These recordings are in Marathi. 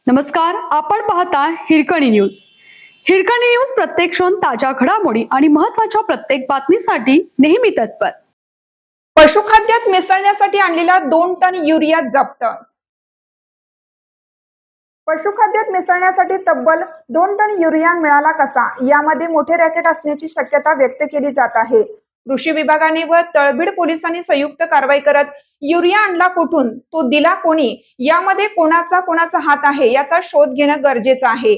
नमस्कार, आपण पाहता हिरकणी न्यूज. हिरकणी न्यूज प्रत्येक क्षण ताज्या घडामोडी आणि महत्त्वाच्या प्रत्येक बातमीसाठी नेहमी तत्पर. पशुखाद्यात मिसळण्यासाठी आणलेला 2 टन युरिया जप्त. पशुखाद्यात मिसळण्यासाठी तब्बल 2 टन युरिया मिळाला कसा, यामध्ये मोठे रॅकेट असण्याची शक्यता व्यक्त केली जात आहे. कृषी विभागाने व तळबीड पोलिसांनी संयुक्त कारवाई करत युरिया आणला कुठून, तो दिला कोणी, यामध्ये कोणाचा हात आहे याचा शोध घेणं गरजेचं आहे.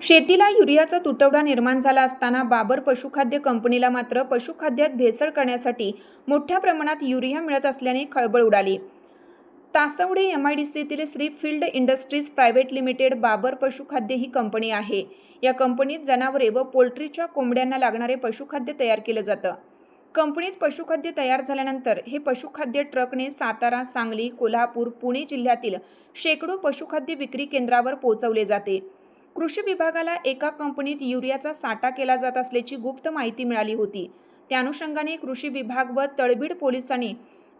शेतीला युरियाचा तुटवडा निर्माण झाला असताना बाबर पशुखाद्य कंपनीला मात्र पशुखाद्यात भेसळ करण्यासाठी मोठ्या प्रमाणात युरिया मिळत असल्याने खळबळ उडाली. तासवडे MIDCतील Shri field industries private limited Babar पशुखाद्य ही कंपनी आहे. या कंपनीत जनावरे व पोल्ट्रीच्या कोंबड्यांना लागणारे पशुखाद्य तयार केलं जातं. कंपनीत पशुखाद्य तयार झाल्यानंतर हे पशुखाद्य ट्रकने सातारा, सांगली, कोल्हापूर, पुणे जिल्ह्यातील शेकडो पशुखाद्य विक्री केंद्रावर पोहोचवले जाते. कृषी विभागाला एका कंपनीत युरियाचा साठा केला जात असल्याची गुप्त माहिती मिळाली होती. त्या अनुषंगाने कृषी विभाग व तळबीड पोलिसांनी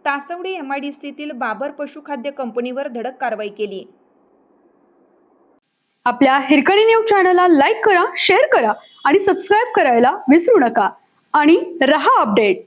तासवडे MIDCतील बाबर पशुखाद्य कंपनीवर धडक कारवाई केली. आपल्या हिरकणी न्यूज चॅनलला लाईक करा, शेअर करा आणि सबस्क्राईब करायला विसरू नका आणि रहा अपडेट.